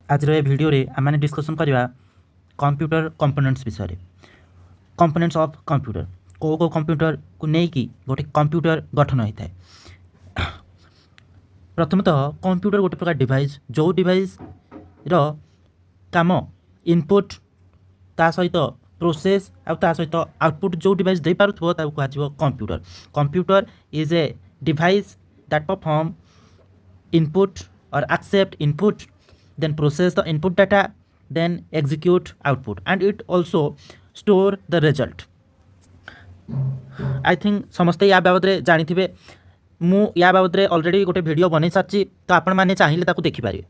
आज भिडियो रे आम डिस्कसन करवा कंप्यूटर कंपोनेंट्स विषय कंपोनेंट्स ऑफ कंप्यूटर को कंप्यूटर को लेकिन गोटे कंप्यूटर गठन होता है। प्रथमतः कंप्यूटर गोटे प्रकार डिवाइस जो डिवाइस रो काम इनपुट ता सहित प्रोसेस आ सहित आउटपुट जो डिवाइस दे पारुथबो ताकू कह computer. Computer is a device that perform input or accept input, then process the input data, then execute output, and it also store the result. I think समस्ते या बाबद रे जानी थिबे। मु या बाबद रे ऑलरेडी गोटे वीडियो बनै सारची, तो आपण माने चाहिए ताकू देखि पारे।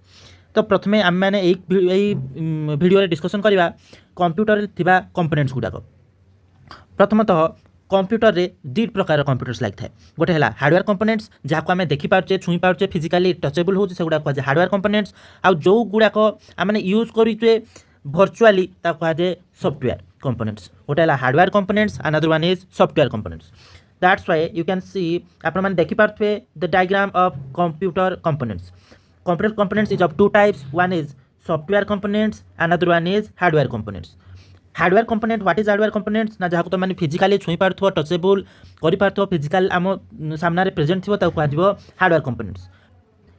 तो प्रथमे आम मैंने एक वीडियो रे डिस्कशन करवा कंप्यूटर रे थिबा कंपोनेंट्स गुडाक। प्रथमतः कंप्यूटर रे दु प्रकार कंप्यूटर्स लाइक थाए। गोटे है हार्डवेयर कंपोनेंट्स जहाँ को आम देखिपारे छुई पारे फिजिकाली टचेबल हो कहुए हार्डवेयर कंपोनेंट्स। आउ जो गुड़ाक आम यूज करुचे भर्चुआली कहुए सॉफ्टवेयर कंपोनेंट्स। गोटे है hardware components, another one is software components. That's why you can see आपण मैंने देखिपारे the diagram of computer components. Computer components is of two types, one is software components, another one is hardware components. Hardware component what is hardware components ना जहाँ तो मैंने फिजिकाली छुई Partho touchable कर physical आम सामने प्रेजेंट थी कह hardware components.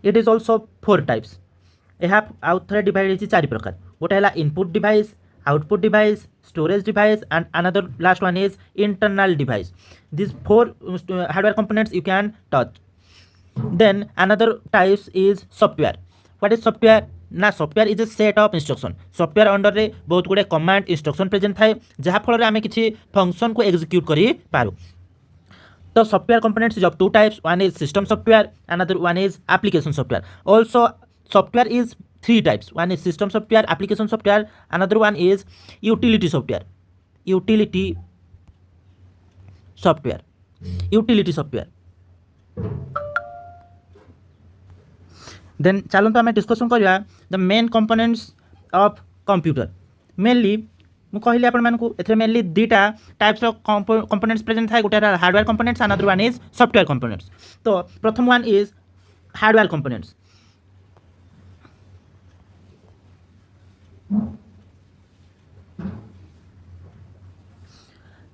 It is also four types. यह आउ थे डिवाइड हो चार प्रकार। गोटे है input device, output device, storage device, and another last one is internal device. This four hardware components you can touch. Then another types is software. What is software ना software is a set of instruction. Software अंडर रे बहुत गुड़े command instruction present थाए जहाँ फल आम किसी फंक्शन को एक्जिक्यूट करि पारू। तो software components is of two types, one is system software, another one is application software. Also software is three types, one is system software, application software, another one is utility software. Utility software, utility software. Then चलते आम discussion करवा the main components of computer. Mainly मुझे कहली आपको mainly दुटा types of components present थाए। गोटे hardware components, another one is software components. तो प्रथम वन इज हार्डवेयर कंपोनेंट्स।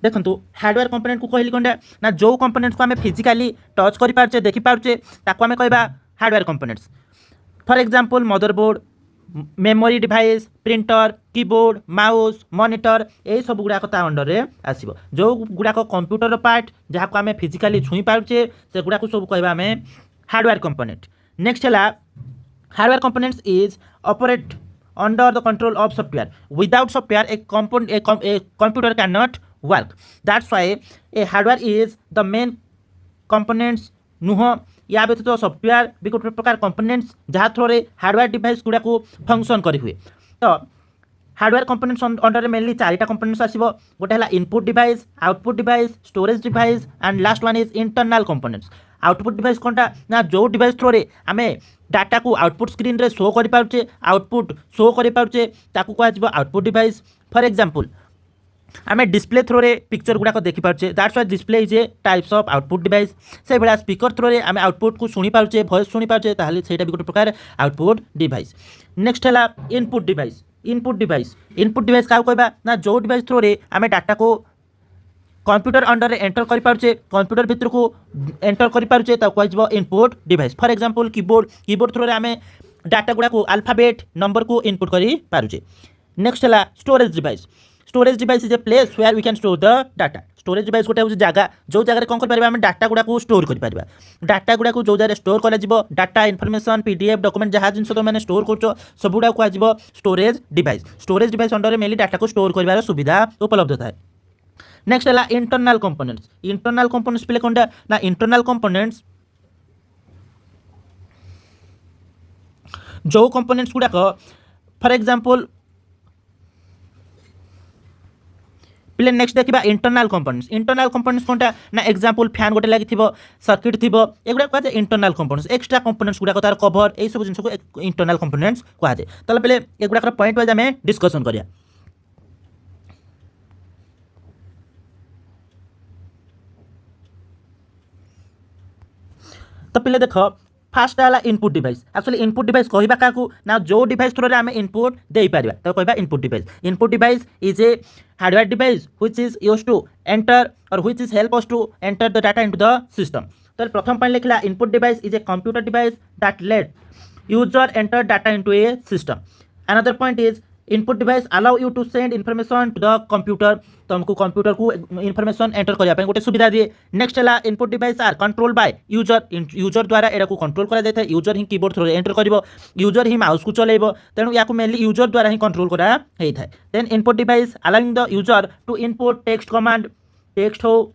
देखो हार्डवेयर कंपोनेंट को कहली कौन ना जो कंपोनेंट्स को आम फिजिकाली टच कर पारे देखिपारे ताको आम कहवा hardware components. For example motherboard, memory device, printer, keyboard, mouse, monitor, ये सब गुड़ाक अंडर रे आसीबो। जो गुड़ाक कंप्यूटर पार्ट जहाँ को आम फिजिकाली छुई पारे से गुड़ाक सब कहवा आम हार्डवेयर कंपोनेंट। नेक्स्ट है hardware components is operate under the control of software. Without software a computer can not work. That's why a hardware is the main components नुह। या व्यतीत सॉफ्टवेयर भी गोटे प्रकार कंपोनेंट्स जहाँ थ्रो हार्डवेयर डिवाइस गुड़ा को फंक्शन करी हुए। तो हार्डवेयर कंपोनेंट्स अंडर मेनली चारिटा कंपोनेंट्स आसीबो। गोटे है input device, output device, storage device, and last one is internal components. Output device कौनटा ना जो डिवाइस थ्रो आम डाटा को आउटपुट स्क्रीन रे शो कर पारे, आउटपुट शो कर पारे ताकू कह आउटपुट डिवाइस। फॉर एग्जांपल आम डिस्प्ले थ्रो रे पिक्चर गुड़ाक देखिपारे, that's why display is a types of output device. से भाया स्पीकर थ्रो रे आम आउटपुट को शुणी पारे, वॉइस शुणी पारे, ताहले सेटा भी गोटे प्रकार आउटपुट डिवाइस। नेक्स्ट है input device. Input device, input device क्या कहबा ना जो डिवाइस थ्रो रे आम डाटा को कंप्यूटर अंडर रे एंटर कर पारे, कंप्यूटर भितर को एंटर कर पारे कह input device. For example keyboard, keyboard through रे आम डाटा गुड़ा को अल्फाबेट नंबर को इनपुट कर पारे। नेक्स्ट है storage device. Storage device is a place where we can store the data. Storage device गोटे हूँ जगह जो जगह कौन कर डाटा गुड़ा को स्टोर कर डाटा गुड़ा को जो जगह स्टोर कर डाटा इनफॉरमेशन पीडीएफ डॉक्यूमेंट जहाँ जिन तुम मैंने स्टोर कर सब गुड़ा कह storage device. Storage device under mainly data को स्टोर कर सुविधा उपलब्ध थाए। नेक्स्ट है इंटरनल कंपोनेंट्स। इंटरनल कंपोनेंट्स पे कौन ना इंटरनल कंपोनेंट्स जो कंपोनेंट्स गुड़ाक फॉर एग्जांपल पे नेक्स्ट देखा इंटरनल कंपोनेंट्स। इंटरनल कंपोनेंट्स कौन ना एग्जांपल फैन गोटे लगी सर्किट थी एगुड़ा कह इंटरनल कंपोनेंट्स। एक्स्ट्रा कंपोनेंट्स गुड़ाक तार कवर ये सब जिन को इंटरनल कंपोनेंट्स कहुए। तो पहले एगुड़ा पॉइंट वाइज आम डिस्कसन करिया। तो पहले देख फास्ट है input device actually input device कहवा क्या ना जो डिवाइस थ्रू आम इनपुट दे पार तो कहवा input device is a hardware device which is used to enter और which is help us to enter the data into the system. तो प्रथम पॉइंट लिखला input device is a computer device that let user enter data into a system. Another point is input device allow you to send information to the computer तुमको computer को information enter करने गोटे सुविधा दिए। Next है input device are control by user द्वारा एटा को कंट्रोल करा जाए यूजर ही कीबोर्ड थ्रू एंटर कर यूजर ही माउस को चलेब तेणु या मेनली यूजर द्वारा ही कंट्रोल करा then input device allowing the user to input text command text हो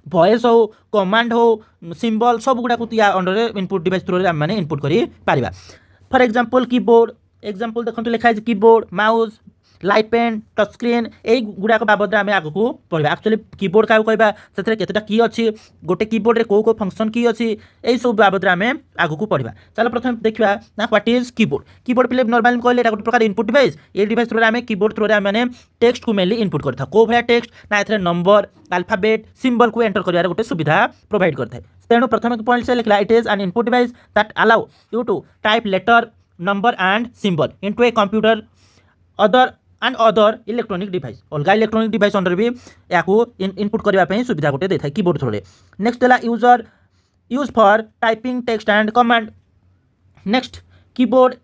वॉइस हो कमांड हो सिंबल सब गुड़ाक या अंडर इनपुट डिवाइस थ्रू आम मैंने इनपुट कर फॉर एग्जांपल कीबोर्ड एग्जांपल देखो लिखाई keyboard mouse light pen touch screen यही गुड़ाक बाबद आम आग को पढ़ा एक्चुअली कीबोर्ड क्या कहवा से केतटा की अच्छी गोटे कीबोर्ड कौ कौ फंक्शन की अच्छी यही सब बाबद आम आग को पढ़ा। चलो प्रथम देखा ना व्हाट इज कीबोर्ड पे नॉर्मली कहले गोटे प्रकार इनपुट डिवाइस ये डिवाइस थ्रू आम कीबोर्ड थ्रू आम मैंने टेक्स्ट को मेनली इनपुट करता कौ भाया टेक्स्ट ना ए नंबर अल्फाबेट सिंबल को एंटर कर गोटे सुविधा प्रोवाइड करता है। तेणु प्रथम पॉइंट से लिखला it is an input device that allow you to type letter number and symbol into a computer other electronic device अलग इलेक्ट्रोनिक डिवाइस अंडर भी या इनपुट करने सुविधा गोटे देता है कीबोर्ड थ्रू। नेक्स्ट है user use for typing text and command. Next keyboard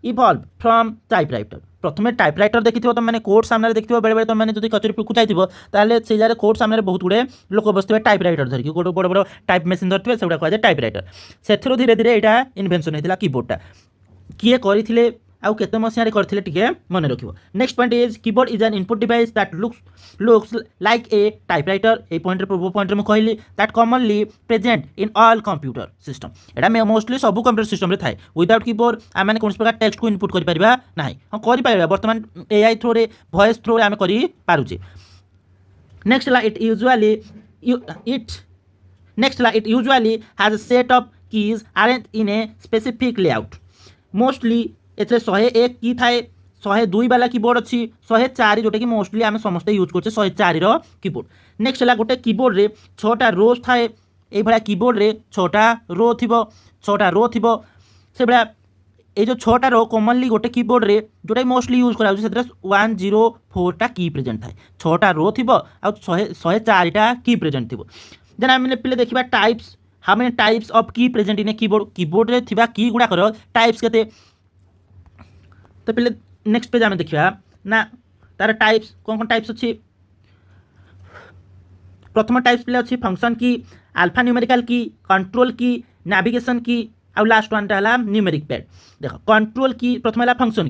evolve from typewriter प्रथम टाइपराइटर देखी तुम मैंने कोर्ट सामने देखिए बेले बेले तुम मैंने जो कचेरी को जाइए से जगह कोर्ट सामने बहुत गुड़े लोक बसते टाइपराइटर धरिकी गोटे बड़ बड़ टाइप मेसीन धरते से कहुए टाइपराइटर से धीरे धीरे यहाँ इनभेनसन होता कीबोर्डटा किए करते आउ केते मसीह करते टिके मन रखिबो। Next point is keyboard is an input device that looks like a typewriter ए पॉइंट पूर्व पॉइंट में कहली that commonly present in all computer system एटा मोस्टली सब कंप्यूटर सिस्टम रे थाए विदाउट कीबोर्ड आम मैंने कौन प्रकार टेक्स्ट को इनपुट कर परिबा नाही हम करि परिबा वर्तमान एआई थ्रू रे वॉइस थ्रू रे आम करि पारुचे। नेक्स्ट ला it usually has a set of keys arrange in a specific layout mostly एथे 101 की थाए 102 वाला कीबोर्ड अच्छी 104 जोटा कि मोस्टली आम समस्ते यूज करछे 104 कीबोर्ड। नेक्स्ट है गोटे कीबोर्ड रे 6टा रोज थाए ये भाया कीबोर्ड रे 6टा रो थिबो 6टा रो थिबो से भाया ये जो 6टा रो कॉमनली गोटे कीबोर्ड रे जोटा मोस्टली यूज करा से 104टा की प्रेजेंट थाए 6टा रो थिबो आ 104टा की प्रेजेंट थिबो। देन आम पे देखा types how many types of key present in a keyboard रे थिबा की गुड़ाकर टाइप्स केते तो पहले नेक्स्ट पेज आम देखा ना तार टाइप्स कौन टाइप्स अच्छी प्रथम टाइप्स पे अच्छी फंक्शन की अल्फा न्यूमेरिकल की कंट्रोल की नेविगेशन की आउ लास्ट वन है न्यूमेरिक पैड। देख कंट्रोल की प्रथम है फंक्शन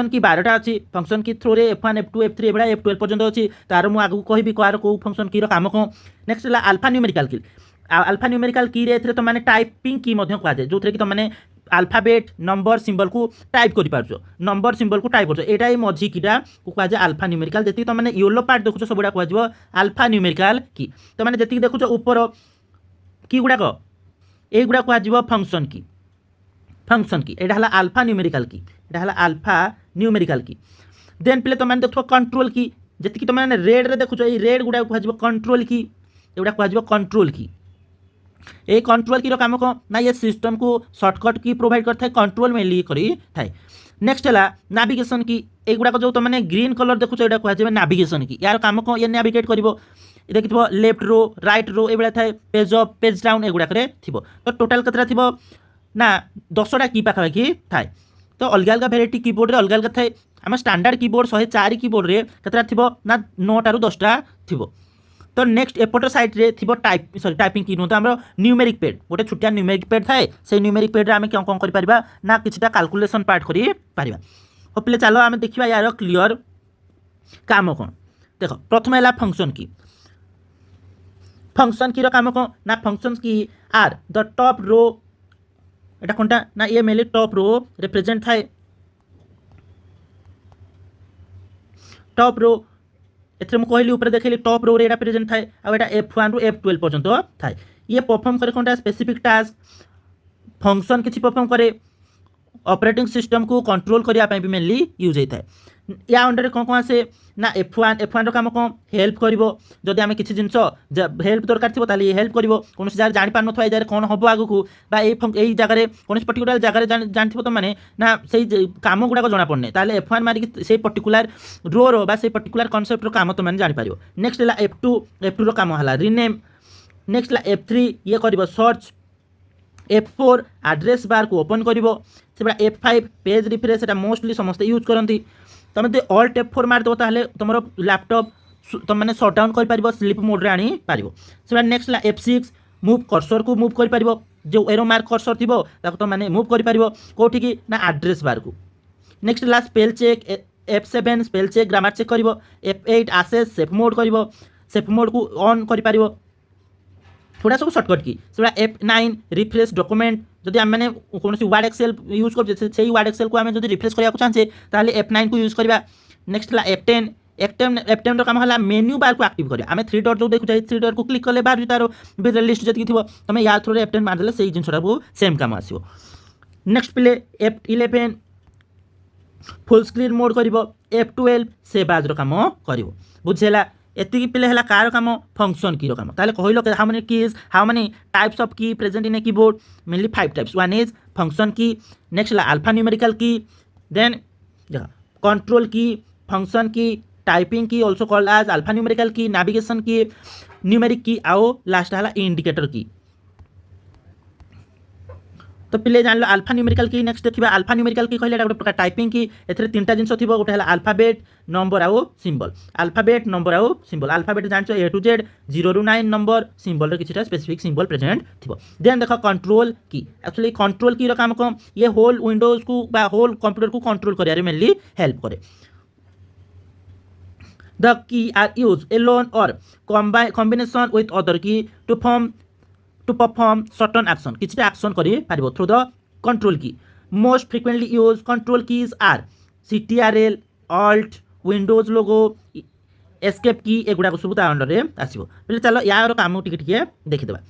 की 12टा अच्छी फंक्शन की थ्रू रे F1 F2 F3 एवं F12 पर्यटन अच्छी तार मुझे आगे कहबी कह कौ फंक्शन की काम कौन। नेक्स्ट है अल्फा न्यूमेरिकल की रे तो मैंने टाइपिंग की कहुए जो थे कि तुम अल्फाबेट नंबर सिंबल को टाइप कर नंबर सिंबल को टाइप कर ये मझी कीटा को कहुए अल्फा न्यूमेरिकल जी तुम मैंने येलो पार्ट देखुच सब गुड़ा कह अल्फा न्यूमेरिकल की तो मैंने जी देखुच ऊपर की गुड़ाक युड़ा कह फंक्शन की यहाँ है अल्फा न्यूमेरिकल की यहाँ है अल्फा न्यूमेरिकल की। देन पे तुम मैंने देख कंट्रोल की जी तुम मैंने रेड रे देखुच ये रेड गुड़ा कह कंट्रोल की एगुड़ा कह कंट्रोल की ये कंट्रोल की काम कौन ना ये सिस्टम को शॉर्टकट की प्रोवाइड करता है कंट्रोल में ली करी थाए। नेक्स्ट है नेविगेशन की एगुड़ा जो तुम मैंने ग्रीन कलर देखुच यहाँ कह नेविगेशन की यार काम कौन ये नेविगेट कर देखिए लेफ्ट रो राइट रो ये थाए पेज अप पेज डाउन एगुड़ाक थी तो टोटाल कतटा थी ना 10टा की पाखापाखि थाए तो अलग अलग भेराइटी कीबोर्ड अलग अलग थाए आम स्टैंडर्ड कीबोर्ड 104 कीबोर्ड रे कतटा थी ना 9 ରୁ 10टा थी। तो नेक्स्ट एपटर साइड रे थी टाइपिंग की नुह आम न्यूमेरिक पैड गोटे छोटिया न्यूमेरिक पैड थाए से न्यूमेरिक पैड आम कौन कर ना किछटा कैलकुलेशन पार्ट कर पे चलो आम देखा यार क्लीयर काम कौन। देख प्रथम है फंक्शन की काम कौन ना फंक्शन की आर द टॉप रो एटा कौनटा ना ये मेनली टॉप रो रिप्रेजेंट थाए टॉप रो एथरे मु कहली ऊपर देखली टॉप रो रे एटा प्रेजेंट थाए आ एटा F1 ରୁ F12 पर्यंत थाए ये परफॉर्म करे कोनटा स्पेसिफिक टास्क फंक्शन किछि परफॉर्म करे ऑपरेटिंग सिस्टम को कंट्रोल करिया पे भी मेनली यूज होता है। या अंडर कौन कौन आसे ना F1 काम कौन हेल्प करिवो जदि आमे किछि जिंस हेल्प दरकार थिबो ताले हेल्प करिवो कोनोसी जगह जानि पार नथवा एजार कोन हबो आगु बा एई जगह रे कोनोसी पर्टिकुलर जगह रे जानिथिबो तो माने ना सेई काम गुडा को जणा पड़ने ताले F1 मारि कि सेई पर्टिकुलर रो रो बा सेई पर्टिकुलर कांसेप्ट रो काम तो माने जानि पारिवो। नेक्स्ट ला F2 रो काम हला रीनेम। नेक्स्ट ला F3 ये करिवो सर्च। F4 एड्रेस बार को ओपन करिवो। सेबा F5 पेज रिफ्रेश एटा मोस्टली समस्त यूज करंती। तुम जो ऑल्ट F4 मारदेव ताहले तुम लैपटॉप तुम मैंने शट डाउन कर स्लीप मोड रे आनी पारिबो। से नेक्स्ट ला F6 मूव कर्सर को मूव कर पारिबो जो एरो मार्क कर्सर थिबो ताको तो माने मूव कर पारिबो कोठी की ना एड्रेस बार को। नेक्स्ट ला spell check F7 spell check grammar check करिवो। F8 आसेस सेफ मोड करिवो सेफ मोड को ऑन कर पारिबो थोड़ा सब शॉर्टकट की। से F9 रिफ्रेश डॉक्यूमेंट जदि आम मैंने कौन वर्ड एक्सेल यूज कर वर्ड एक्सेल को आम जो रिफ्रेश करने चाहे ताले F9 को यूज करवा। नेक्स्ट ला F10 रो काम हला मेन्यू बार को एक्टिव करिया आमे 3 डॉट जो देखु चाहे 3 डॉट को क्लिक करले बार तार लिस्ट जति थिबो तमे या थ्रू F10 मार देले सेही जिंसटा को सेम काम आसीबो। नेक्स्ट प्ले F11 फुल स्क्रीन मोड करिवो। F12 सेव एज रो काम करिवो बुझेला। एति पिले हला कार काम फंक्शन की रो काम ताले कहइलो how many keys how many types of key present in a keyboard mainly 5 types. One is function key. Next ला alpha numerical key. Then control key function key typing key also called as alpha numerical key navigation key numeric key आओ last हला indicator key. तो पिले जान लो alpha numerical key. Next देखिबा alpha numerical key कहले गोटे प्रकार टाइपिंग की एथरे तीनटा जिंस थिबो गोटे हला अल्फाबेट नंबर आओ सिंबल। अल्फाबेट नंबर आओ सिंबल अल्फाबेट जानचो A to Z 0 ରୁ 9 नंबर सिंबल रे किछटा स्पेसिफिक सिंबल प्रेजेंट थिबो। देन देखो control key actually control key रो काम को ये होल विंडोज को बा होल कंप्यूटर को कंट्रोल करिया रे मेनली हेल्प करे। The key are used alone or combination with other key to perform certain action किछटा action करि पारिबो through the control key. Most frequently used control keys are CTRL Alt Windows logo escape key एगुडा को सब ता under रे आसीबो। पहिले चलो यार काम टिके टिके देखि देबा।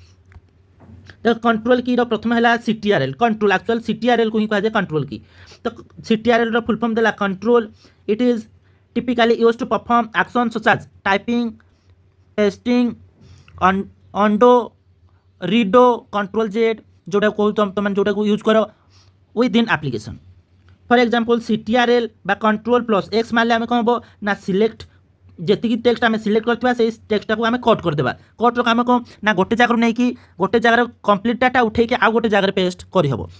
तो कंट्रोल की रो प्रथम हला CTRL कंट्रोल एक्चुअल CTRL को ही कहा जाय कंट्रोल की। तो CTRL रो फुल फॉर्म देला control it is typically used to perform actions such as typing, pasting, undo, redo, control Z जोटा को तुम जोटा को यूज करो with in application. For example CTRL बा कंट्रोल प्लस X मारले आमे कहबो ना सिलेक्ट जेतिकी टेक्स्ट आमे सिलेक्ट करथिबा से टेक्स्ट को आमे कट कर देबा। कट रो काम को ना गोटे जगह नै कि गोटे जगह कंप्लीट डाटा उठे के आ गोटे जगह पेस्ट करि हबो।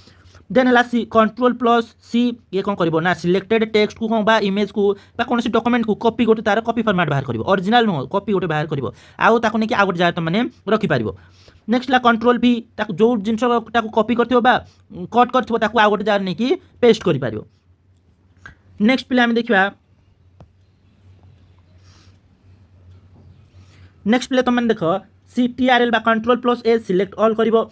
देन हला सी कंट्रोल प्लस C ये कौन करिवो ना सिलेक्टेड टेक्स्ट को बा इमेज को बा कोनसी डॉक्यूमेंट को कॉपी गोटे तार कॉपी फॉर्मेट बाहर करिवो ओरिजिनल नो कॉपी गोटे बाहर करिवो आउ ताको नै कि आ गोटे जगह त माने रखि पारिवो। नेक्स्ट ला कंट्रोल V ताको जो जिंस ताको कॉपी करथिबो बा कट करथिबो ताको आ गोटे जगह नै कि पेस्ट करि पारिवो। नेक्स्ट पिले हम देखिबा नेक्स्ट प्ले तुम देखो CTRL बा control plus A select all करिवो।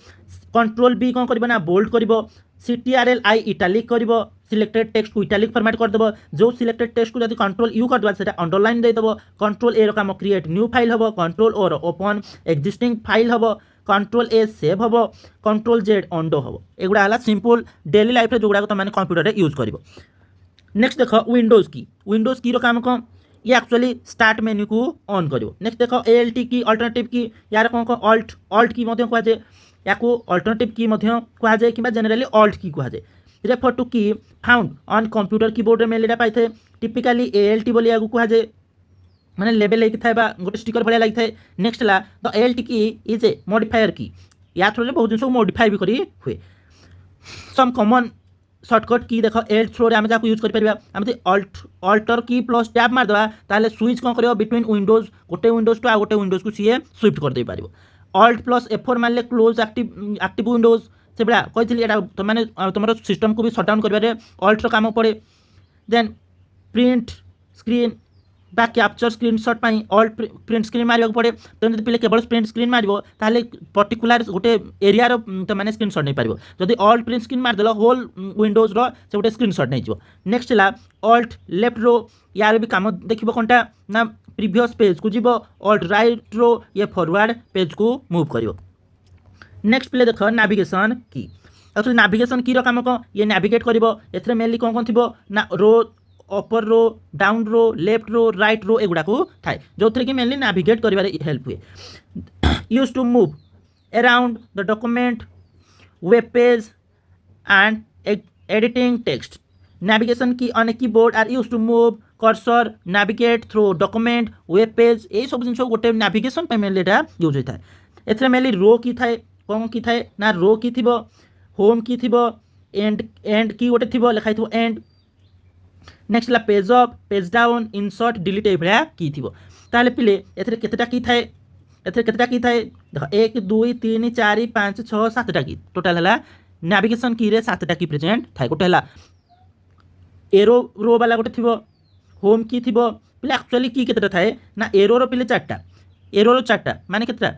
कंट्रोल B कौन करिवो ना बोल्ड करिवो। CTRL I इटालिक करिवो सिलेक्टेड टेक्स्ट को इटालिक फॉर्मेट कर देबो। जो सिलेक्टेड टेक्स्ट को जदि कंट्रोल U कर दबा सेटा अंडरलाइन दे देबो। कंट्रोल A रो काम क्रिएट न्यू फाइल हबो। कंट्रोल O रो ओपन एक्जिस्टिंग फाइल हबो। कंट्रोल A सेव हबो। कंट्रोल Z अंडो हबो। एगुडा हला सिंपल डेली लाइफ रे जोगुडा को तुम माने कंप्यूटर रे यूज करिवो। नेक्स्ट देखो विंडोज की रो काम को ये एक्चुअली स्टार्ट मेन्यू को ऑन करिवो। नेक्स्ट देखो ALT की अल्टरनेटिव की यार कौन को ऑल्ट की मध्य कहा जाए या को अल्टरनेटिव की मध्य कहा जाए कि जनरली ऑल्ट की कहा जाए। रेफर टू की फाउंड ऑन कंप्यूटर कीबोर्ड रे मेलडा पाइथे टिपिकली ALT बोली आगु कहा जाए माने लेबल लेके थाए बा गोटे स्टिकर भलिया लागि थाए। नेक्स्ट ला द ALT की इज ए मॉडिफायर की या थ्रू रे बहुत जिंस मॉडिफाई भी करी हुए। सम कॉमन शॉर्टकट की देखो Alt थ्रू रे आमे जाको यूज करि परिबा आमे अल्टर की प्लस टैब मार दबा ताले स्विच कोन करियो बिटवीन विंडोज गोटे विंडोज टू आ गोटे विंडोज को सीए स्विफ्ट कर दे पारिबो। Alt प्लस F4 मारले क्लोज एक्टिव विंडोज से बड़ा कहितली एटा त माने तमरो सिस्टम को भी शट डाउन करबा रे Alt रो काम पड़े। देन प्रिंट स्क्रीन बा कैप्चर स्क्रीनशॉट पाई ऑल्ट प्रिंट स्क्रीन मारिया पड़े। तो जब पिले केवल प्रिंट स्क्रीन मारिबो ताले पर्टिकुलर गोटे एरिया रो त माने स्क्रीनशॉट नै पारिबो। जदि ऑल्ट प्रिंट स्क्रीन मार देलो होल विंडोज रो से गोटे स्क्रीनशॉट नै जिवो। नेक्स्ट ला ऑल्ट लेफ्ट रो यार भी काम देखिबो कोनटा ना प्रीवियस पेज को जिवो। ऑल्ट राइट रो ये फॉरवर्ड पेज को मूव करिवो। नेक्स्ट प्ले देखो नेविगेशन की एक्चुअली नेविगेशन की रो काम को ये नेविगेट करिवो। एथरे मेनली कोन थिबो ना arrow up arrow, down arrow, left arrow, right arrow एगुड़ा थाए जो कि मेनली नाविगेट कर हेल्प हुए। Use to move around the document, web page and editing text. Navigation key on a keyboard are use to move cursor, navigate through document, web page, ये सब जिन गोटे navigation पे मेनली एटा use होता है। एथरे mainly रो की थाए, कौन की थाए ना रो की थिबो, होम की थिबो, एंड की गोटे थिबो लिखाई थिबो एंड। नेक्स्ट ला page up, page down, insert, delete ए भलिया की थिबो। ताले पिले एथरे केतेटा की थाए, एथरे केतेटा की थाए देख 1 2 3 4 5 6 7टा की टोटल हला नेविगेशन की रे 7टा की प्रेजेंट थाए। गोटे हला एरो रो वाला गोटे थिबो, होम की थिबो पिले एक्चुअली की केतेटा थाए ना एरो रो पिले 4टा, एरो रो 4टा माने केतेटा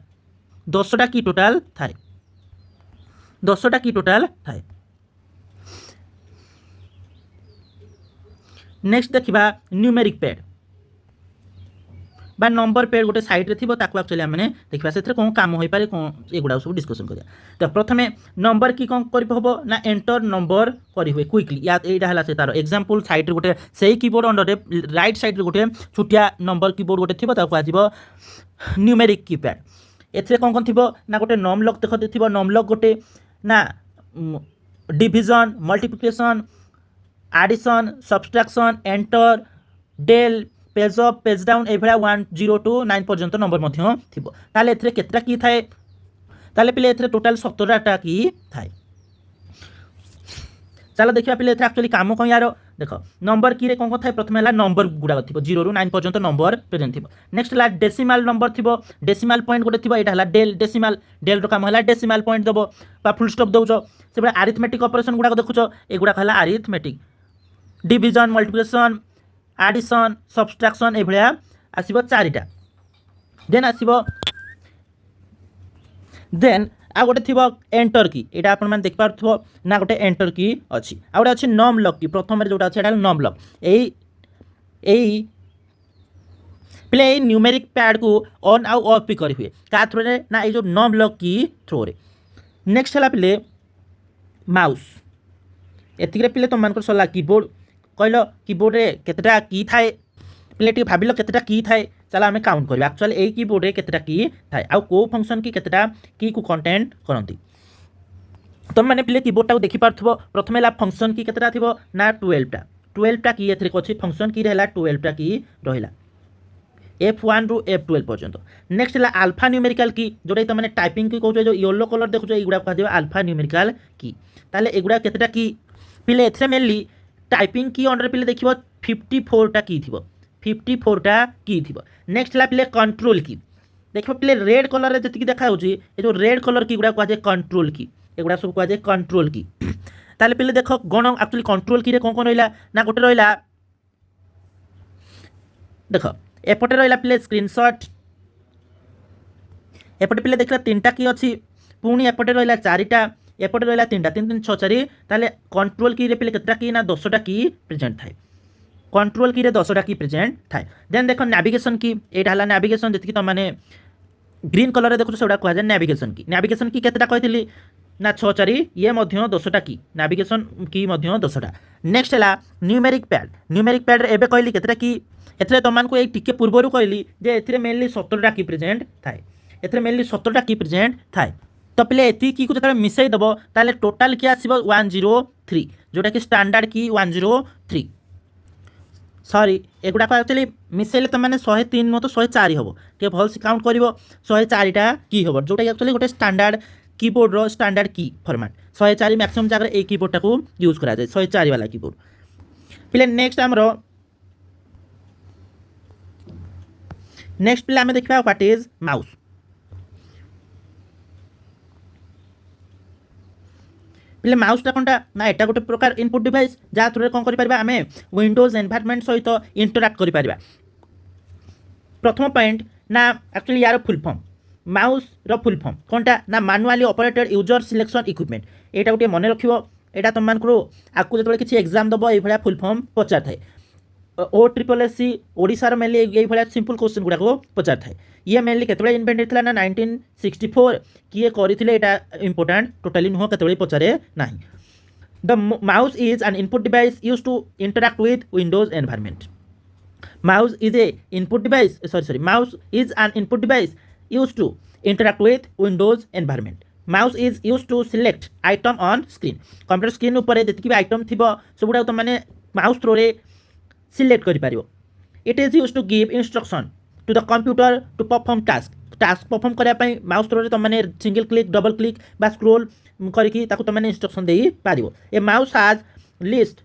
10टा की टोटल थाए, 10टा की टोटल थाए। नेक्स्ट देखिबा न्यूमेरिक पैड बा नंबर पैड गोटे साइड रे थिबो ताकू एक्चुअली हमने देखिबा सेथरे कोन काम होई पारे कोन एगुडा सब डिस्कशन करिया। तो प्रथमे नंबर की कोन करि हबो ना एंटर नंबर करि हुए क्विकली या एटा हला से तार एग्जांपल साइड रे गोटे सेही कीबोर्ड अंडर रे राइट साइड रे गोटे छुटिया नंबर कीबोर्ड गोटे थिबो ताकू आजिबो न्यूमेरिक कीपैड। एथरे कोन कोन थिबो ना गोटे नम लॉक देखते थिबो, नम लॉक गोटे ना division, multiplication, addition, subtraction, enter, del, page up, page down ए भलिया 1 0 टू 9 पर्यंत नंबर मध्य थिबो। ताले एथरे केतरा की थाए, ताले पिले एथरे टोटल 17टा की थाए। चलो देखिबा पिले एथरे एक्चुअली काम कोन यारो देखो नंबर की रे कोन कोन थाए प्रथम हला नंबर गुडा थिबो 0 रु 9 पर्यंत नंबर प्रेजेंट थिबो। नेक्स्ट हला डेसिमल नंबर थिबो, डेसिमल पॉइंट गोटे थिबो, एटा हला डेल, डेसिमल डेल रो काम हला डेसिमल पॉइंट दबो बा फुल स्टॉप दउचो। से बडा अरिथमेटिक ऑपरेशन गुडा देखुचो एगुडा हला arithmetic, division, multiplication, addition, subtraction ए भलिया आसीबो 4टा। देन आसीबो देन आ गोटे थिबो एंटर की, एटा आपण मान देख पारथो ना गोटे एंटर की अछि। आ गोटे अछि नम लॉक की, प्रथम रे जोटा अछि एटा नम लॉक। एई प्ले न्यूमेरिक पैड को ऑन आउ ऑफ भी करि हुए का थ्रू रे ना ए जो नम लॉक की थ्रू रे। नेक्स्ट हला प्ले माउस, एतिक रे प्ले तो मान को सला कीबोर्ड कहलो कीबोर्ड रे केतेटा की थाए प्ले टी भाबिलो केतेटा की थाए। चला हमें काउंट करबा एक्चुअली ए कीबोर्ड रे केतेटा की थाए आ को फंक्शन की केतेटा की को कंटेंट करंती। तुम माने प्ले कीबोर्ड टा देखि पारथबो प्रथमे ला फंक्शन की केतेटा थिबो ना 12टा की एथरे कोछि फंक्शन की रहला 12टा की रहिला F1 रु F12 पर्यंत। नेक्स्ट ला अल्फा न्यूमेरिकल की जोटा तो माने टाइपिंग की कहउछो जो येलो कलर देखुछो एगुडा कह दिबो अल्फा न्यूमेरिकल की। ताले एगुडा केतेटा की पिले एथरे मेनली टाइपिंग की अंडर पिले देखिबो 54टा की थिबो, 54टा की थिबो। नेक्स्ट ला पिले कंट्रोल की देखिबो पिले रेड कलर रे जति देखा होची ए जो रेड कलर की गुडा कह जे कंट्रोल की, एगुडा सब कह जे कंट्रोल की। ताले पिले देखो गण एक्चुअली कंट्रोल की रे कोन कोन रहिला ना गोटे रहिला देखो एपटे रहिला पिले स्क्रीनशॉट, एपटे पिले देखला 3टा की अछि, पुणी एपटे रहिला 4टा, एपटे रहिला 3टा 3 3 6 4। ताले कंट्रोल की रे पिले केतटा की ना 10टा की प्रेजेंट थाए, कंट्रोल की रे 10टा की प्रेजेंट थाए। देन देखो नेविगेशन की, एटा हला नेविगेशन जति तो माने ग्रीन कलर रे देखो सेडा कह जा नेविगेशन की। नेविगेशन की केतटा कहथिली ना 6 4 ये मध्य 10टा की, नेविगेशन की मध्य 10टा। नेक्स्ट हला न्यूमेरिक पैड, न्यूमेरिक पैड रे एबे कहली केतटा की एथरे तमान को एक टिके पूर्वरु कहली जे एथरे मेनली 17टा की प्रेजेंट थाए, एथरे मेनली 17टा की प्रेजेंट थाए। तो पहले एती की को जतले मिसई दबो ताले टोटल की आसीबो 103 जोटा की स्टैंडर्ड की 103 सॉरी एगुडा को एक्चुअली मिसैले तो माने 103 न तो 104 हबो के भल से काउंट करिवो 104टा की हबो जोटा एक्चुअली गोटे स्टैंडर्ड कीबोर्ड रो स्टैंडर्ड की फॉर्मेट 104 मैक्सिमम जगह ए कीबोर्ड टाको यूज करा जाय 104 वाला कीबोर्ड। पहले नेक्स्ट हमरो नेक्स्ट पहले हमें देखबा व्हाट इज माउस। पहले माउस टा कोनटा ना एटा गोटे प्रकार इनपुट डिवाइस जा थ्रू कोन करि परबा हमें विंडोज एनवायरनमेंट सहित इंटरैक्ट करि परबा। प्रथम पॉइंट ना एक्चुअली यार फुल फॉर्म माउस रो फुल फॉर्म कोनटा ना manually operated user selection equipment. एटा गोटे मन रखिवो एटा तुम मानकरो आकु जतबे किछि एग्जाम दबो ए भलिया फुल फॉर्म पचार थाए। OSSC ओडिसा रो मेनली ए भलिया सिंपल क्वेश्चन गुडा को पचार थाए। ये मेनली केतबे इन्वेंट हेतला ना 1964 किए करिथिले एटा इंपोर्टेंट टोटली नुह केतबे पचारे नाही। The mouse is an input device used to interact with Windows environment. Mouse is a input device. Mouse is an input device used to interact with Windows environment. Mouse is used to select item on screen. Computer screen ऊपर जितकी भी item थिबो सबुडा तो माने mouse through रे select करि पारिबो. It is used to give instruction to the computer to perform task perform करिया पई mouse through रे तो माने single click double click बा scroll करिकी ताकू तो माने instruction देई पारिबो. A mouse has list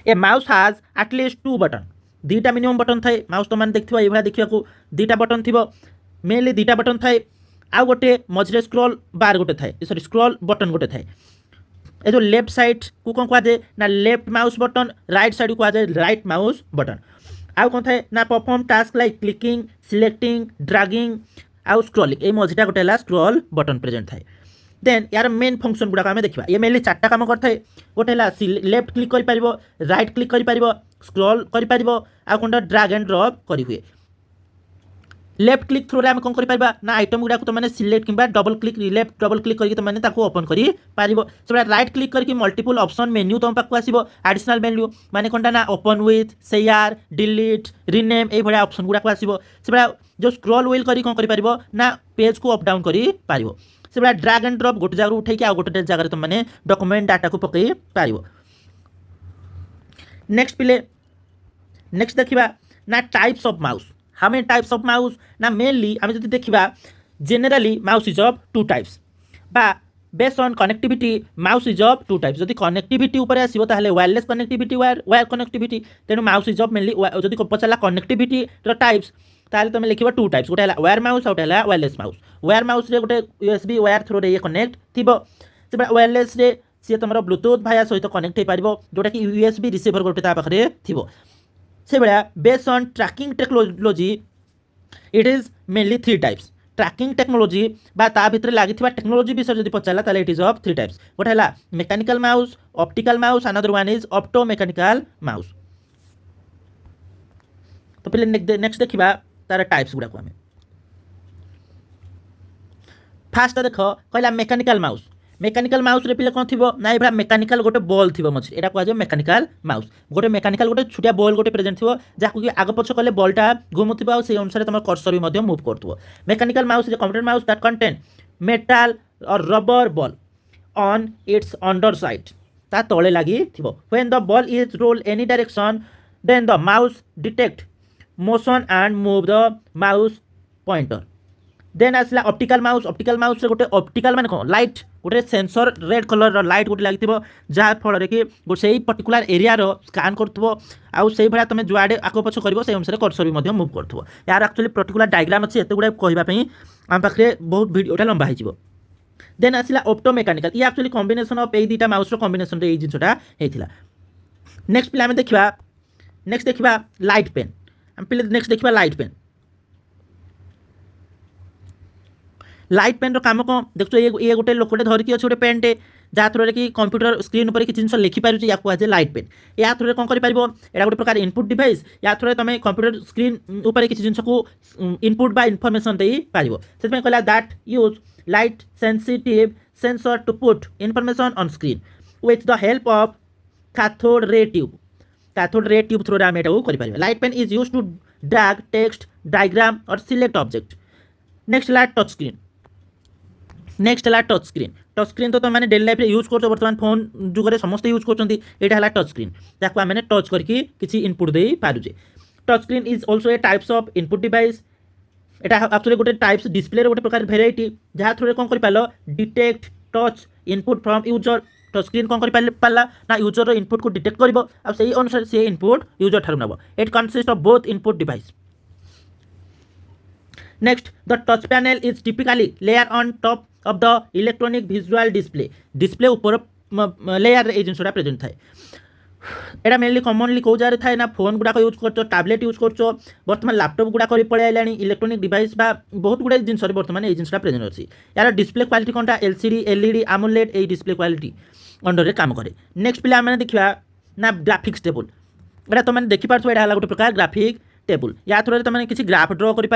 A mouse हाज एटलिस्ट 2 बटन दीटा मिनिमम बटन थाए माउस तो मैंने देखिए ये देखा दीटा बटन थी मेनली दीटा बटन थाए आउ गोटे मझे स्क्रॉल बार गोटे थाए सॉरी स्क्रॉल बटन गोटे थाए ए जो लेफ्ट साइड को कौन कहुए ना left mouse button right side को कहुए राइट माउस बटन आउ कौन थाए ना perform task like clicking selecting dragging आउ स्क्रॉलिंग ये मझीटा गोटे है स्क्रॉल बटन प्रेजेंट थाए देन यार मेन फंक्शन गुड़ाक आम देखा ये मेनली 4टा काम करता है गोटे लेफ्ट क्लिक कर राइट क्लिक कर स्क्रॉल कर कौन ड्रैग एंड ड्रॉप कर हुए लेफ्ट क्लिक थ्रू आम कौन कर ना आइटम गुड़ाक तो मैंने सिलेक्ट कि double click left double click करके तो मैंने ओपन कर सब राइट क्लिक करके मल्टीपल ऑप्शन मेन्यू तुम पाक आसो एडिशनल मेन्यू माने कौन ना open with share delete rename ये भाया ऑप्शन गुड़ाक आसो से जो स्क्रॉल व्हील कर कौन कर ना पेज को अप डाउन कर से भाया ड्रैग एंड ड्रॉप गोटे जगह उठे आ गोटे जगह तुम मैंने डॉक्यूमेंट डाटा को पकई पार नेक्स्ट पिले नेक्स्ट देखा ना types of mouse how many types of mouse ना मेनली आम जो देखा जेनेराली माउस इज ऑफ 2 टाइप्स बा based on connectivity mouse is of 2 types जदि कनेक्टिविटी ऊपर आसो ताहले वायरलेस कनेक्टिविटी वायर कनेक्टिविटी तेणु माउस इज ऑफ मेनली जदि पचारा कनेक्टिविटी टाइप्स ताहले तुम लिखा 2 टाइप्स गोटे वायर माउस और गोटे वायरलेस माउस वायर माउस रे गोटे यूएसबी वायर थ्रू रे कनेक्ट थी से वायरलेस रे सी तुम ब्लूटूथ भाया सहित कनेक्ट हो पार जोटा कि यूएसबी रिसीवर गोटे पाखे थी से भाया based on tracking technology it is mainly 3 types tracking technology बा ता भितर लगी टेक्नोलॉजी विषय जब पचारा ताले इट इज ऑफ 3 टाइप्स गोटे है mechanical mouse optical mouse another one is opto mechanical mouse तो पहले नेक्स्ट देखा तार टाइप्स गुड़ाक आम फास्ट देख कहला मेकानिकल माउस रे पिले कौन थी ना ये मेकानिकल गोटे बॉल थी मझे यहाँ कहुए मेकानिकल माउस गोटे मेकानिकल गोटे छोटिया बॉल गोटे प्रेजेंट थी जहाँ आग पछ कले बॉलटा घुमुव से अनुसार तुम कर्सर भी मूव कर mechanical mouse is computer mouse that contain metal और rubber ball on its underside ता तले लगी थी when the ball is roll any direction then the mouse detect motion and move the mouse pointer then आसला optical mouse गोटे optical माने कौन light गोटे सेंसर रेड कलर लाइट गोटे लगी जहाँ फल कि से पर्टिकुलर एरिया स्कान कर भाया तुम जुआडे आग पछ कर से अनुसार कर्सर भी मूव कर यार एक्चुअली पर्टिकुलर डायग्राम अच्छे एत गुड़ा कहवाई आम पाखे बहुत वीडियोटा लंबा हो देन आसला ऑप्टो मेकानिकल ये एक्चुअली कॉम्बिनेशन ऑफ ये 2टा माउस कॉम्बिनेशन ये जिनटा होता नेक्स्ट पे आम देखा नेक्स्ट देखा लाइट पेन आम पे नेक्स्ट देखा लाइट पेन काम कौन देख ये गोटे लोकटे धरिकी अच्छे गोटे पेनटे जहाँ थ्रू कि कंप्यूटर स्क्रीन पर किसी जिन लिखिपार या कहुए लाइट पेन या थ्रू कौन कर गोटे प्रकार इनपुट डिवाइस या थ्रू तुम कंप्यूटर स्क्रीन उपर किसी जिन को इनपुट बा इनफॉरमेशन दे पार से कहला that use light sensitive sensor to put information on screen with the help of cathode ray tube through आम यहाँ कर light pen is use to drag text diagram और सिलेक्ट ऑब्जेक्ट नेक्स्ट है touch screen तो तुम मैंने daily life use कर बर्तमान फोन जुगे समस्त यूज कर टच स्क्रीन जहाँ आम टच करके किसी इनपुट दे पारुचे touch screen is also a types of input device यहाँ एक्चुअली गोटे टाइप्स डिस्प्ले गोटे प्रकार भेराइटी जहाँ थ्रू कौन कर detect touch input from user touch screen कौन कर पाला ना यूजर इनपुट को डिटेक्ट कर से अनुसार से इनपुट यूजर ठार नब it consist of both input device next the touch panel is typically layer on top of the electronic visual display ऊपर लेयर ये जिनसा प्रेजेंट थाए यहाँ मेनली कमनली कौ जगह थाए ना फोन गुड़ाक यूज कर टैबलेट यूज कर बर्तमान लैपटॉप गुड़ाक पड़े आने इलेक्ट्रॉनिक डिवाइस बा बहुत गुड़ाई जिन बर्तमान ये जिनसा प्रेजेंट अच्छी यार डिस्प्ले क्वालिटी कौनटा एलसीडी एलईडी AMOLED ये डिस्प्ले क्वालिटी अंडर में काम करे नेक्स्ट पे आम देखा ना ग्राफिक्स टेबल यहाँ तुम देखिपार यहाँ गोटे प्रकार ग्राफिक टेबुल या थ्रू तुम किसी ग्राफ ड्र कर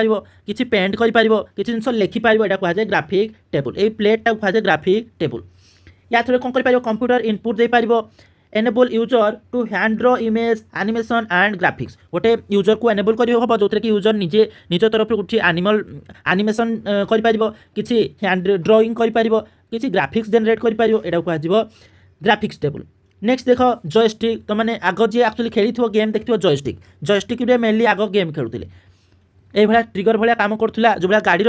किसी पेंट कर किसी जिन लिखिपार यहाँ कहुए ग्राफिक टेबुल ये प्लेटा कहुए ग्राफिक टेबुल या थ्रू कौन कर कंप्यूटर इनपुट दे पार enable user to hand draw image animation and graphics गोटे यूजर को एनेबल कर हम जो कि यूजर निजे निज तरफ कुछ एनिमेशन कर किसी हैंड ड्रॉइंग कर किसी ग्राफिक्स जनरेट कर यहाँ कहुए ग्राफिक्स टेबुल। नेक्स्ट देख जयस्टिक तो मैंने आग जी एक्चुअली खेली गेम देखिए जयस्टिक मेनली आग गेम खेलुले ये ट्रिगर भाया काम करूला जो भाया गाड़ी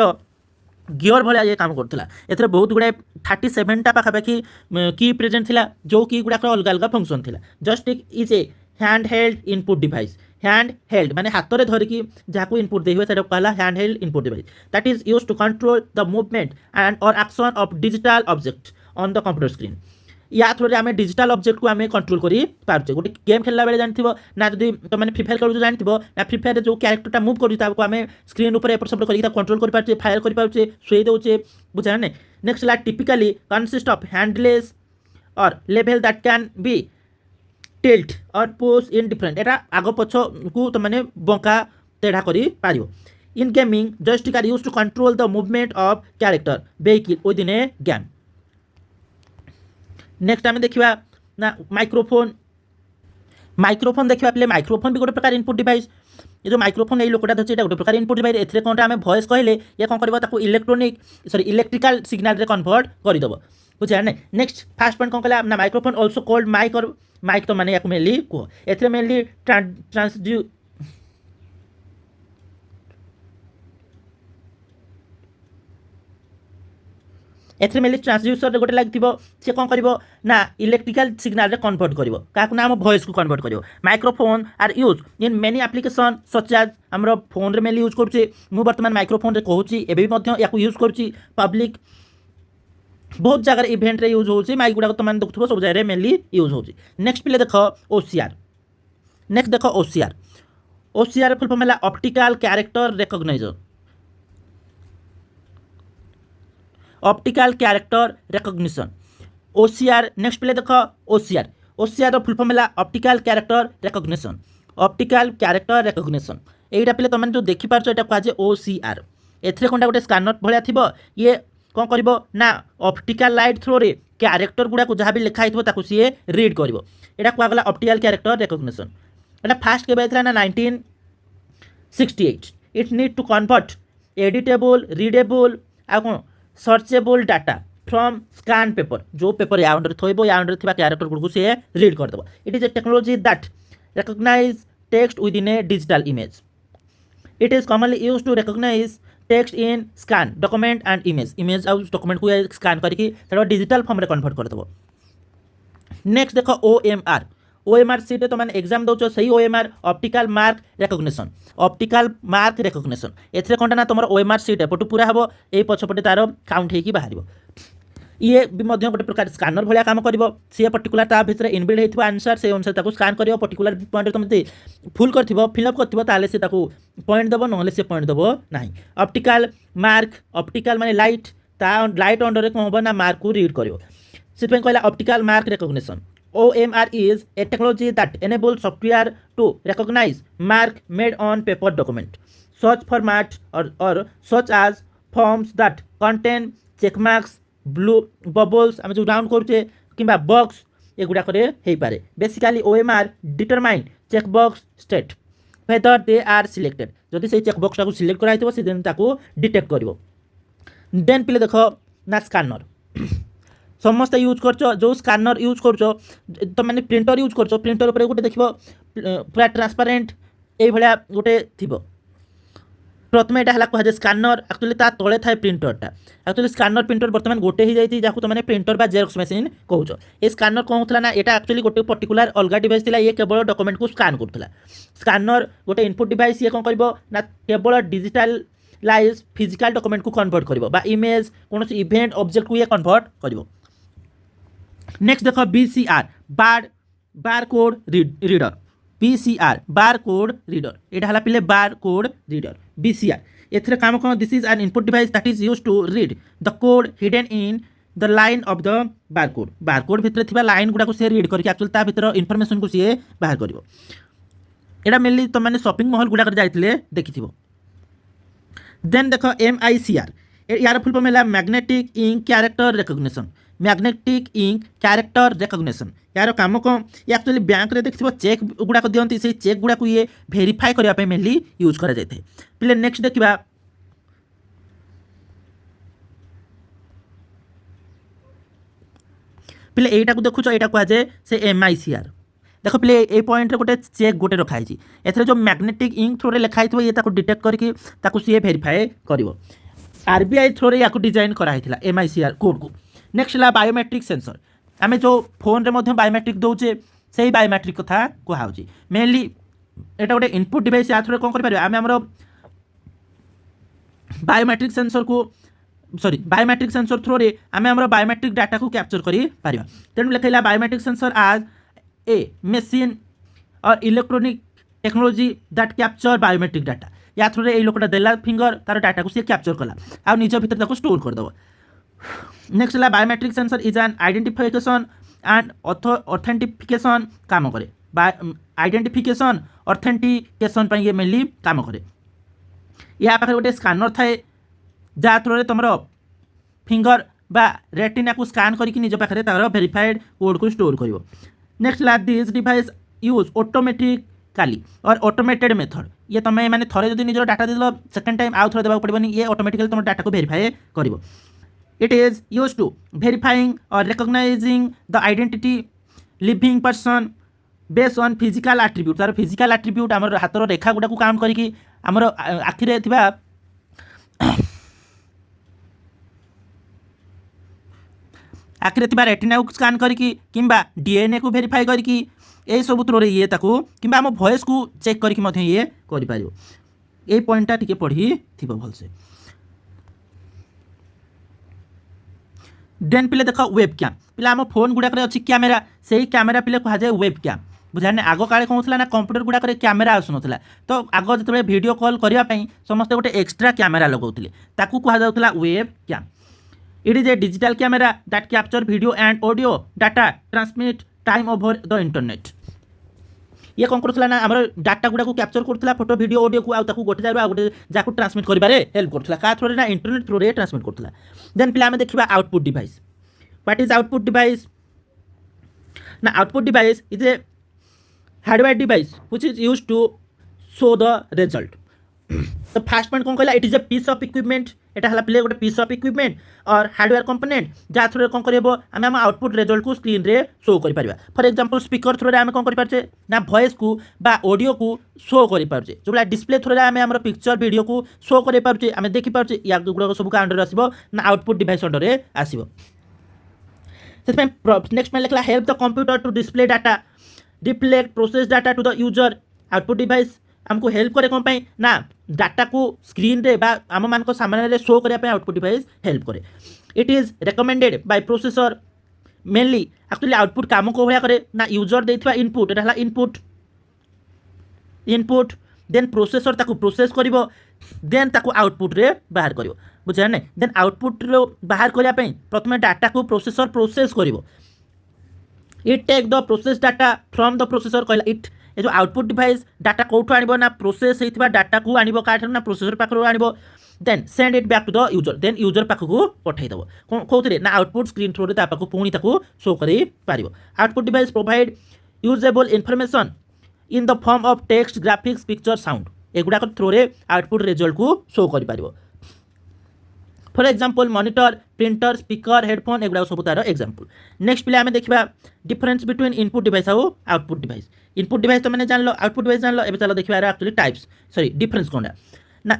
गियर भाया ये काम करूला ए बहुत गुड़ाए 37टा पाखापाखि की प्रेजेंट थिला जो की गुड़ाक अलग अलग फंक्शन थिला। Joystick is a hand held input device hand held माने हाथ में धरिकी जहाँ को इनपुट दे हुए कहला hand held input device that is used to control the movement and और action of digital object on the computer screen या थ्रू आम डिजिटल ऑब्जेक्ट को आम कंट्रोल कर गोटे गेम खेलला बेले जानथिबो ना जदि तो मैंने फ्री फायर खेलु जानथिबो ना फ्री फायर जो कैरेक्टरटा मूव करूँ ताको आम स्क्रीन ऊपर एपट सेपट करके कंट्रोल कर पारछे फायर कर पारछे सुई दउछे बुझा ना। नेक्स्ट ला टिपिकली कंसिस्ट ऑफ हैंडलेस और lever that can be tilt और पुश इन डिफरेंट एटा आग पछ को तो मैंने बंका तेढ़ा करि पारियो। In gaming joystick are used to control the movement of character vehicle within a game. Next आम देखा ना माइक्रोफोन देखा पे माइक्रोफोन भी गोटे प्रकार इनपुट डिवाइस ये जो माइक्रोफोन ये लोकटा धरती गोटे प्रकार इनपुट डिवाइस एथे कौन आम वॉइस कहले ये कौन कर इलेक्ट्रोनिक सॉरी इलेक्ट्रिकल सिग्नल रे कन्वर्ट करदेव बुझे ना। नेक्स्ट फास्ट पॉइंट कौन कहला ना माइक्रोफोन ऑल्सो कॉल्ड माइक और माइक तो मैंने या मेनली कह ए मेनली ट्रांसड्यू एथरे मेनली ट्रांसड्यूसर गोटे लगे सी कौन कर ना इलेक्ट्रिकल सिग्नल रे कन्वर्ट कर क्या ना आम वॉइस को कन्वर्ट कर। Microphone are use in many application such as आम फोन रे मेनली यूज करुचे मु बर्तमान माइक्रोफोन रे कहूँ एवं या यूज करुँची पब्लिक बहुत जगह इवेंट रे यूज होची माइक गुड़ा तो मैंने देखुव सब जगह मेनली यूज होची। नेक्स्ट पिले देख ओसीआर नेक्स्ट देख ओसीआर फुल फॉर्म है optical character recogniser optical character recognition OCR. Next पे देख ओसीआर फुल फॉर्म है ऑप्टिकल कैरेक्टर रिकॉग्निशन यहीटा पे तुम जो देखिपार यहाँ कहुए ओसीआर एथरे कौन गोटे स्कानर भाया थी ये कौन कर ना ऑप्टिकल लाइट थ्रो रे कैरेक्टर गुड़ा जहाँ भी लिखाई थो सी रीड कर यहाँ कहला ऑप्टिकल कैरेक्टर रिकॉग्निशन। यहाँ फास्ट के ना 1968 it need to convert editable readable आ कौन searchable data from scan paper जो पेपर या अंडर थोब या अंडर थी कैरेक्टर गुड़ सी रीड करदेव। It is a technology that recognize text within a digital image it is commonly use to recognize text in scan document and image आउ डॉक्यूमेंट को स्कान करके डिजिटल फॉर्म रे कन्वर्ट करदेव। नेक्स्ट देख OMR sheet तो मैंने exam दौच सही OMR optical mark recognition एथरे कौन ना तुम ओएमआर सीट एपटू पूरा हम ये पछपटे तार काउंट होगी बाहर ये भी गोटे प्रकार स्कानर भाया काम कर सी पर्टिकुलर ता भितर इनबिल्ड होता आंसर से अनुसार स्कान कर पर्टिकुलर पॉइंट तुम फुल कर फिलअप कर सी पॉइंट देव ना से पॉइंट देव ना। ऑप्टिकल माने लाइट लाइट अंडर कौन हम ना मार्क को रीड कर कहला optical mark recognition. OMR is a technology that enables software to recognize mark made on paper document. Such format or such as forms that contain check marks, blue bubbles, आम जो round करुचे कि box ये गुड़ाक हो पारे। Basically OMR determine check box state whether they are selected जदि से चेक बॉक्स सिलेक्ट कराइथिबो से देन ताको डिटेक्ट करिवो। देन पिले देख ना स्कानर समस्त यूज कर जो स्कानर यूज कर तो मैंने प्रिंटर यूज कर प्रिंटर उपर गोटे देख पूरा ट्रांसपेरेंट ये गोटे थी प्रथम यहाँ कहुए स्कानर एक्चुअली ता तले थाए प्रिंटरटा एक्चुअली स्कानर प्रिंटर बर्तमान गोटे ही जाती जहाँ तुम प्रिंटर बा जेरक्स मशीन कौच ये स्कानर कौन होता ना यहाँ एक्चुअली गोटे पर्टिकुलर अलग डिवाइस था ये केवल डॉक्यूमेंट को स्कान करूला। स्कानर गोटे इनपुट डिवाइस ये कौन कर केवल डिजिटल लाइज फिजिकल डॉक्यूमेंट को कन्वर्ट कर इमेज कौन इवेंट ऑब्जेक्ट को ये कन्वर्ट कर। नेक्स्ट देख BCR bar code reader BCR bar code reader यहाँ है पे बार कोड रीडर BCR एथरे काम कौन this is an input device that is used to read the code hidden in the line of the bar code भितर line गुड़ा से read करके एक्चुअली ता भितर इनफॉरमेशन को सी बाहर कर। एटा मेनली तुम मैंने शॉपिंग मॉल गुड़ाक जाइए देखि। देन देख MICR यार फुल फॉर्म है magnetic ink character recognition. Magnetic ink character recognition यार काम कौन ये एक्चुअली बैंक रे देखिए चेक गुड़ाक दिखती से चेक गुड़ाक ये भेरीफाए करने मेनली यूज कर पे। नेक्स्ट देखा पे यहीटा देखुच यहाँ कहुए से MICR। देख पे ये पॉइंट गोटे चेक गोटे रखाई ए जो मैग्नेटिक इंक थ्रो लिखाई ये डिटेक्ट करके सी भेरीफाए कर। RBI थ्रो या डिजाइन कराई MICR कोड को। नेक्स्ट है बायोमेट्रिक सेंसर। आम जो फोन रे बायोमेट्रिक दौचे से बायोमेट्रिक कथा कहुच्छी मेनली यहाँ गोटे इनपुट डिवाइस या थ्रो कौन करें आम बायोमेट्रिक सेंसर को बायोमेट्रिक सेंसर थ्रो रे आम बायोमेट्रिक डाटा को कैप्चर कर। तेणु लिखा बायोमेट्रिक सेंसर आज ए मशीन और electronic technology that capture biometric data या थ्रो ये लोकटा देला फिंगर तार डाटा को सी कैप्चर कला आ निज भर स्टोर करदेव। नेक्स्ट है biometric sensor is an identification and authentification काम करे। आइडेंटिफिकेशन ऑथेंटिकेशन ये मेनली काम करे। या पाखे गोटे स्कानर थाए जहाँ थ्रो तुम फिंगर बा रेटिना को स्कान करके निज पाखे तार वेरीफाइड कोड को स्टोर कर। नेक्स्ट है दिस डिवाइस यूज ऑटोमेटिकली और ऑटोमेटेड मेथड। ये तुम मैंने थरे जो निज डाटा देल सेकेंड टाइम आउ थोड़े देवाक पड़ोनी ये ऑटोमेटिकली तुम डाटा को वेरीफाए कर। It is use to verifying और recognizing the identity living person based on physical attribute. तार फिजिकल एट्रिब्यूट आम हाथर रेखा गुड़ा को काम करके आमर आखिरे आखिरे रेटिना को स्कान करके किंबा DNA को वेरीफाई करके ये सब थ्रोरे ये कि आम वॉइस को चेक करके ये कर। ये पॉइंटा टी पढ़ी थी भलसे। देन पे देख वेब कैम पे आम फोन गुड़ाक अच्छी कैमेरा से ही कैमेरा पे कहुए वेब कैम बुझाने। आग काले कौन ना कंप्यूटर गुड़ाक कैमेरा आसूना तो आग जो वीडियो कॉल करने समस्ते गोटे एक्सट्रा कैमेरा लगाऊले कहुला webcam. It is a digital camera that capture video and audio data transmit time over the internet. ये कौन करूला ना आम डाटा गुड़ा को कैप्चर करूला फोटो वीडियो ऑडियो को आउ गोटे जगह गोटे जहाँ ट्रांसमिट कर हेल्प करूला क्या थ्रो ना इंटरनेट थ्रो ट्रांसमिट करूला। देन पे आम देखा output device. What is output device ना output device is a hardware device which is used to show the result. तो फास्ट पॉइंट कौन कहला it is a piece of equipment. एटा हला प्ले गोटे पीस ऑफ इक्विपमेंट और हार्डवेयर कंपोनेंट जहाँ थ्रो कौन कर आम आउटपुट रिजल्ट को स्क्रीन रे शो कर पारिबा। फॉर एग्जांपल स्पीकर थ्रो आम कौन कर पारछे ना वॉइस को बा ऑडियो को शो कर पारछे। जो डिस्प्ले थ्रो आम आम पिक्चर वीडियो को शो कर पारछे आम देखि पारछे या गुड़ा सब का अंडर आसीबो ना आउटपुट डिवाइस अंडर आसीबो। नेक्स्ट में लिखला help the computer to display data reflect process data to the user. Output device आमको हेल्प करे कौन पाई ना डाटा को स्क्रीन रे बा आम मान सामने शो करने आउटपुट डिवाइस हेल्प करे। It is recommended by processor mainly actually output काम को भाया करे ना यूजर देथिबा इनपुट एटा इनपुट इनपुट देन प्रोसेसर ताको प्रोसेस करिवो देन ताको आउटपुट रे बाहर करिवो बुझा नै। देन आउटपुट रो बाहर करिया पई प्रथमे डाटा को प्रोसेसर प्रोसेस करिवो। It take the process data from the processor कहला इट ये जो आउटपुट डिवाइस डाटा कौटू आनिबो ना प्रोसेस होइतिबा डाटा को आनिबो काठर ना प्रोसेसर पाखरो आनिबो then send it back to the user then user पाखको पठाई दबो कोथरे ना आउटपुट स्क्रीन थ्रो रे ता पाखको पुणी ताको शो करि पारिबो। Output device provide usable information in the form of text graphics picture sound एगुडा थ्रो रे आउटपुट रिजल्ट को शो करि पारिबो। For example monitor printer speaker headphone एगुडा सब तार एग्जांपल। नेक्स्ट पे आम देखा डिफरेंस बिटवीन इनपुट डिवाइस और आउटपुट डिवाइस। इनपुट डिवाइस तो मैंने जान लो आउटपुट डिवाइस जान लो। एबे चलो देखिबा एक्चुअली टाइप्स डिफरेंस कोन ना